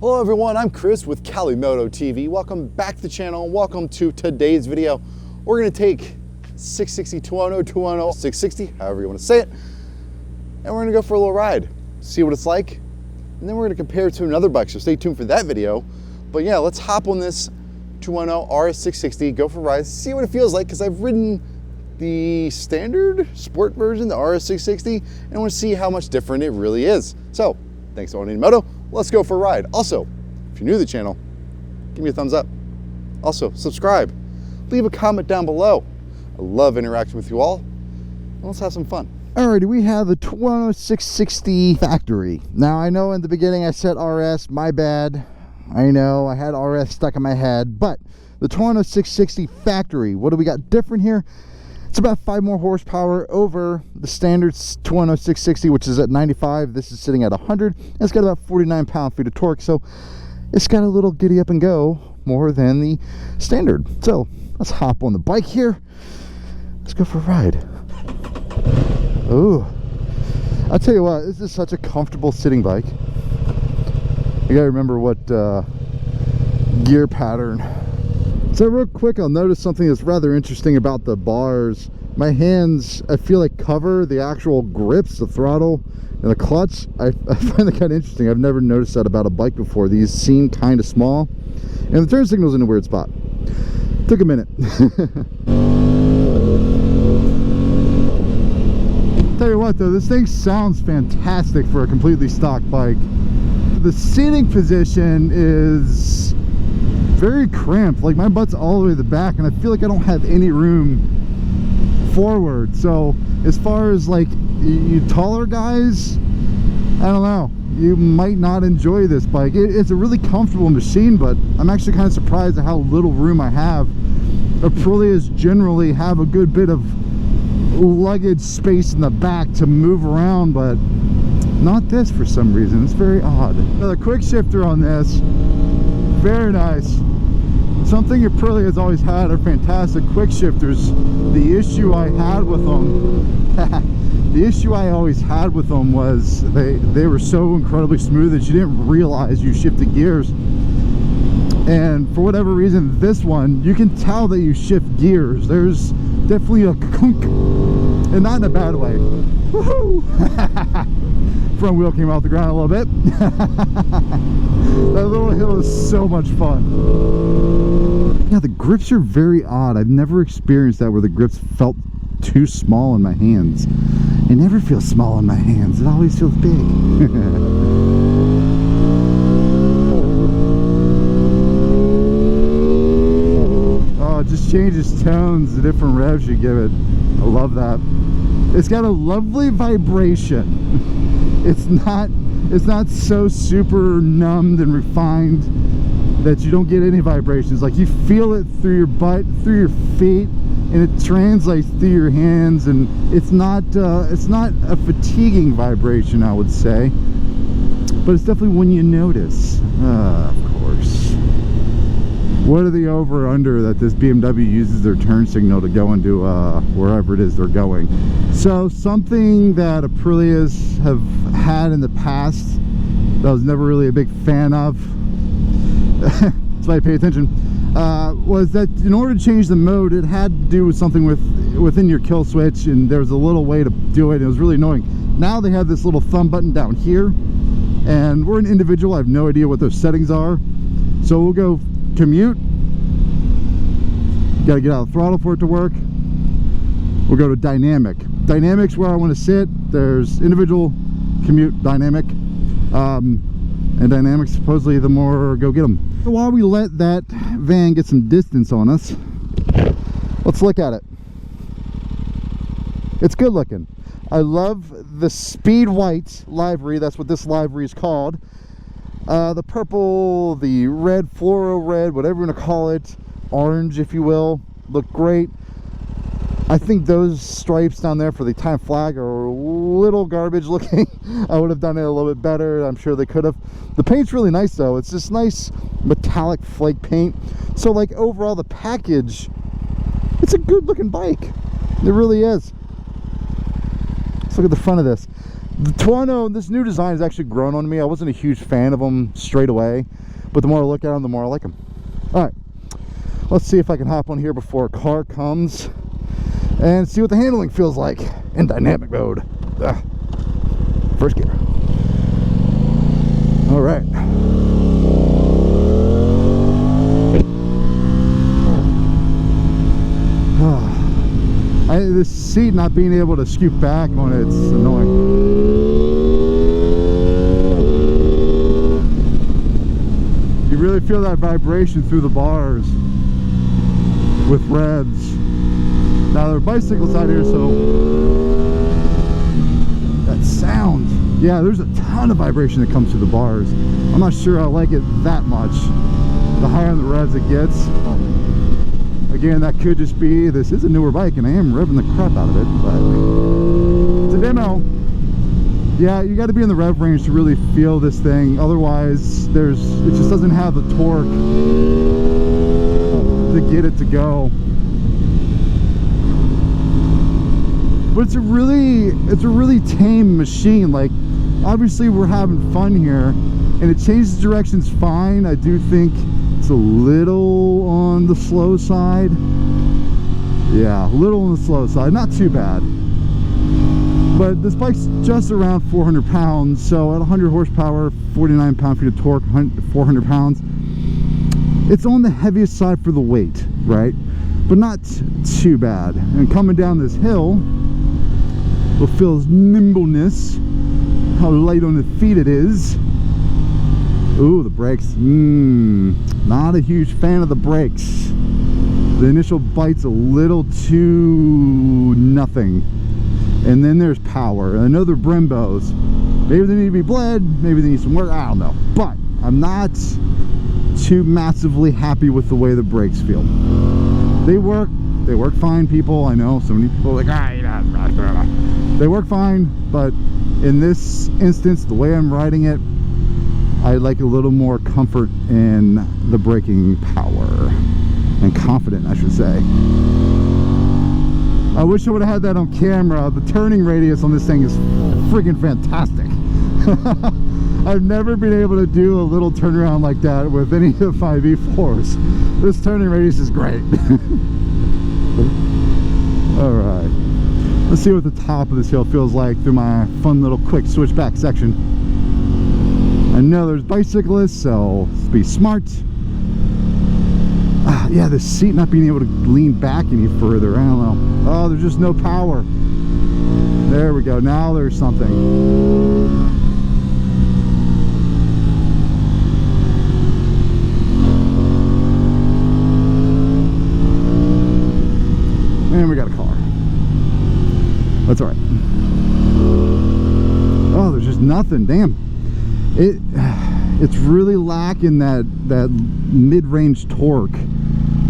Hello everyone, I'm Chris with Cali Moto TV. Welcome back to the channel and welcome to today's video. We're going to take 660 Tuono, 660, however you want to say it, and we're going to go for a little ride, see what it's like, and then we're going to compare it to another bike, so stay tuned for that video. But yeah, let's hop on this Tuono RS660, go for a ride, see what it feels like, because I've ridden the standard sport version, the RS660, and I want to see how much different it really is. So, thanks to owning Moto. Let's go for a ride. Also, if you're new to the channel, give me a thumbs up. Also, subscribe. Leave a comment down below. I love interacting with you all. And let's have some fun. Alrighty, we have the Tuono 660 factory. Now, I know in the beginning I said RS, my bad. I know, I had RS stuck in my head, but the Tuono 660 factory, what do we got different here? It's about 5 more horsepower over the standard Tuono 660, which is at 95. This is sitting at 100. And it's got about 49 pound-feet of torque, so it's got a little giddy up and go more than the standard. So let's hop on the bike here. Let's go for a ride. Oh, I'll tell you what, this is such a comfortable sitting bike. You gotta remember what gear pattern. So real quick, I'll notice something that's rather interesting about the bars. My hands, I feel like, cover the actual grips, the throttle and the clutch. I find that kind of interesting. I've never noticed that about a bike before. These seem kind of small. And the turn signal's in a weird spot. Took a minute. Tell you what though, this thing sounds fantastic for a completely stock bike. The seating position is very cramped. Like, my butt's all the way to the back and I feel like I don't have any room forward. So as far as like you taller guys, I don't know, you might not enjoy this bike. It's a really comfortable machine, but I'm actually kind of surprised at how little room I have. Aprilias generally have a good bit of luggage space in the back to move around, but not this for some reason. It's very odd. Now, the quick shifter on this, very nice. Something Aprilia always had are fantastic quick shifters. The issue I had with them, the issue I always had with them was they were so incredibly smooth that you didn't realize you shifted gears. And for whatever reason, this one, you can tell that you shift gears. There's definitely a kunk, and not in a bad way. Woohoo! Front wheel came off the ground a little bit. That little hill is so much fun. Yeah, the grips are very odd. I've never experienced that where the grips felt too small in my hands. It never feels small in my hands. It always feels big. Oh, it just changes tones, the different revs you give it. I love that. It's got a lovely vibration. It's not so super numbed and refined that you don't get any vibrations. Like, you feel it through your butt, through your feet, and it translates through your hands, and it's not a fatiguing vibration, I would say, but it's definitely one you notice. Of course. What are the over under that this BMW uses their turn signal to go into wherever it is they're going? So something that Aprilias have had in the past that I was never really a big fan of, so I pay attention, was that in order to change the mode, it had to do with something within your kill switch, and there was a little way to do it. It was really annoying. Now they have this little thumb button down here, and we're an individual. I have no idea what those settings are, so we'll go commute. Got to get out of the throttle for it to work. We'll go to dynamic. Dynamic's where I want to sit. There's individual, commute, dynamic, and dynamic supposedly the more go get them. So while we let that van get some distance on us, let's look at it. It's good looking. I love the speed white livery. That's what this livery is called. The purple, the red, fluoro red, whatever you want to call it, orange if you will, look great. I think those stripes down there for the time flag are a little garbage looking. I would have done it a little bit better. I'm sure they could have. The paint's really nice though. It's this nice metallic flake paint. So like overall the package, it's a good looking bike. It really is. Let's look at the front of this. The Tuono, this new design has actually grown on me. I wasn't a huge fan of them straight away, but the more I look at them, the more I like them. All right, let's see if I can hop on here before a car comes and see what the handling feels like in dynamic mode. First gear. All right. This seat not being able to scoot back on it's annoying. You really feel that vibration through the bars with revs. Now there are bicycles out here, so that sound, yeah, there's a ton of vibration that comes through the bars. I'm not sure I like it that much. The higher on the revs it gets. Again, that could just be, this is a newer bike and I am revving the crap out of it, but it's a demo. Yeah, you got to be in the rev range to really feel this thing. Otherwise, it just doesn't have the torque to get it to go. But it's a really tame machine. Like, obviously we're having fun here and it changes directions fine. I do think it's a little on the slow side. Yeah, a little on the slow side, not too bad. But this bike's just around 400 pounds, so at 100 horsepower, 49 pound-feet of torque, 400 pounds, it's on the heaviest side for the weight, right? But not too bad. And coming down this hill, we'll feel his nimbleness, how light on the feet it is. Ooh, the brakes. Not a huge fan of the brakes. The initial bite's a little too nothing. And then there's power. I know they're Brimbos. Maybe they need to be bled. Maybe they need some work. I don't know. But I'm not too massively happy with the way the brakes feel. They work fine, people. I know so many people are like, they work fine, but in this instance, the way I'm riding it, I like a little more comfort in the braking power, and confident, I should say. I wish I would have had that on camera. The turning radius on this thing is freaking fantastic. I've never been able to do a little turnaround like that with any of my V4s. This turning radius is great. All right, let's see what the top of this hill feels like through my fun little quick switchback section. I know there's bicyclists, so be smart. Yeah, the seat not being able to lean back any further. I don't know. Oh, there's just no power. There we go. Now there's something. And we got a car. That's all right. Oh, there's just nothing. Damn. It's really lacking that mid-range torque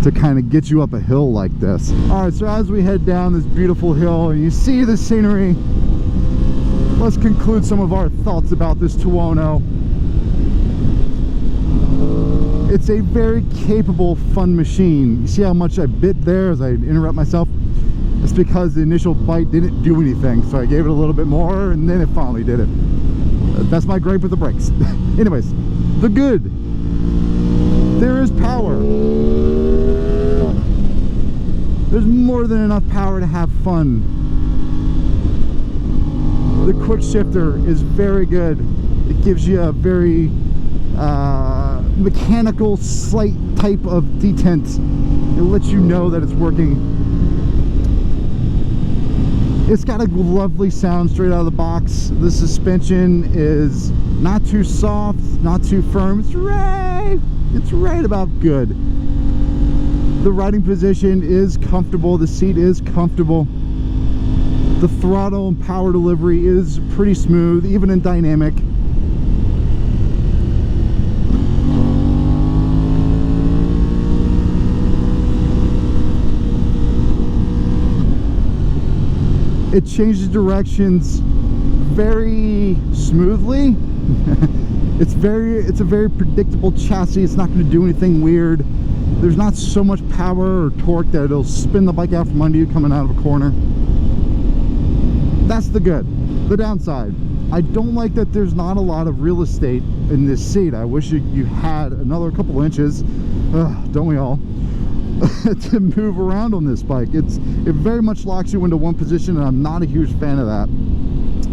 to kind of get you up a hill like this. All right, so as we head down this beautiful hill and you see the scenery, let's conclude some of our thoughts about this Tuono. It's a very capable, fun machine. You see how much I bit there as I interrupt myself? It's because the initial bite didn't do anything, so I gave it a little bit more and then it finally did it. That's my gripe with the brakes. Anyways, the good. There is power. There's more than enough power to have fun. The quick shifter is very good. It gives you a very mechanical, slight type of detent. It lets you know that it's working. It's got a lovely sound straight out of the box. The suspension is not too soft, not too firm. It's right about good. The riding position is comfortable. The seat is comfortable. The throttle and power delivery is pretty smooth, even in dynamic. It changes directions very smoothly. It's a very predictable chassis. It's not going to do anything weird. There's not so much power or torque that it'll spin the bike out from under you coming out of a corner. That's the good. The downside, I don't like that there's not a lot of real estate in this seat. I wish you had another couple inches, don't we all, to move around on this bike. It very much locks you into one position, and I'm not a huge fan of that,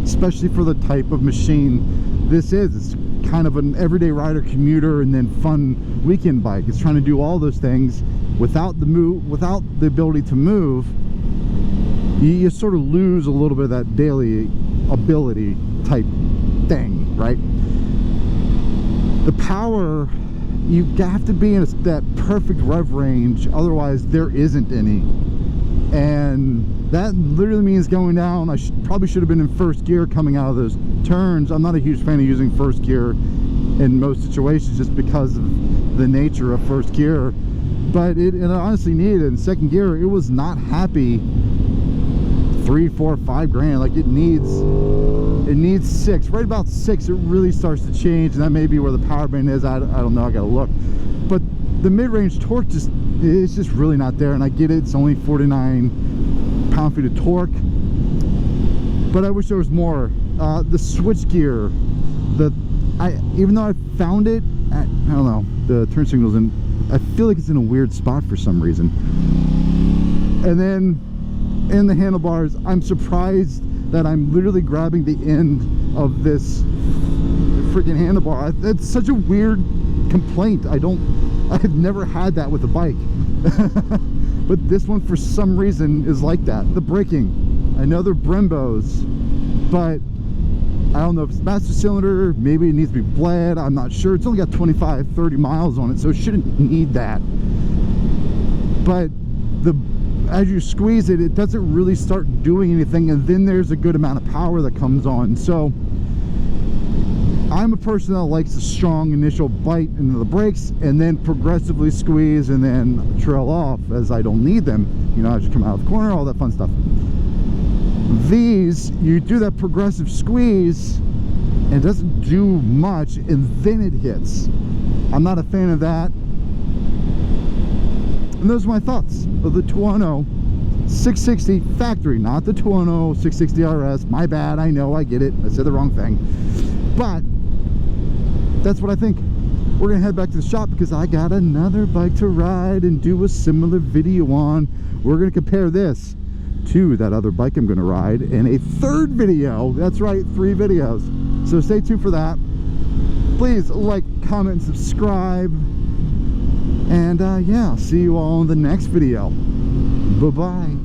especially for the type of machine this is. It's kind of an everyday rider, commuter, and then fun weekend bike. It's trying to do all those things without the ability to move. You sort of lose a little bit of that daily ability type thing, right? The power, you have to be in that perfect rev range, otherwise there isn't any, and that literally means going down. I probably should have been in first gear coming out of those turns. I'm not a huge fan of using first gear in most situations just because of the nature of first gear, but it honestly needed it. In second gear, it was not happy. 3, 4, 5 grand. Like it needs 6. Right about 6 it really starts to change, and that may be where the power band is. I don't know, I gotta look. But the mid-range torque it's just really not there, and I get it, it's only 49 pound-feet of torque, but I wish there was more. The switch gear, even though I found it at, I don't know, the turn signals, and I feel like it's in a weird spot for some reason. And then in the handlebars, I'm surprised that I'm literally grabbing the end of this freaking handlebar. It's such a weird complaint. I've never had that with a bike. But this one for some reason is like that. The braking, I know they're Brembos, but I don't know if it's master cylinder, maybe it needs to be bled, I'm not sure. It's only got 25-30 miles on it, so it shouldn't need that. But as you squeeze it, it doesn't really start doing anything, and then there's a good amount of power that comes on. So I'm a person that likes a strong initial bite into the brakes and then progressively squeeze and then trail off as I don't need them, you know, as you come out of the corner, all that fun stuff. These, you do that progressive squeeze and it doesn't do much, and then it hits. I'm not a fan of that. And those are my thoughts of the Tuono 660 factory, not the Tuono 660 RS. My bad, I know, I get it. I said the wrong thing. But that's what I think. We're gonna head back to the shop because I got another bike to ride and do a similar video on. We're gonna compare this to that other bike I'm gonna ride in a third video. That's right, 3 videos. So stay tuned for that. Please like, comment, and subscribe. And yeah, I'll see you all in the next video. Bye-bye.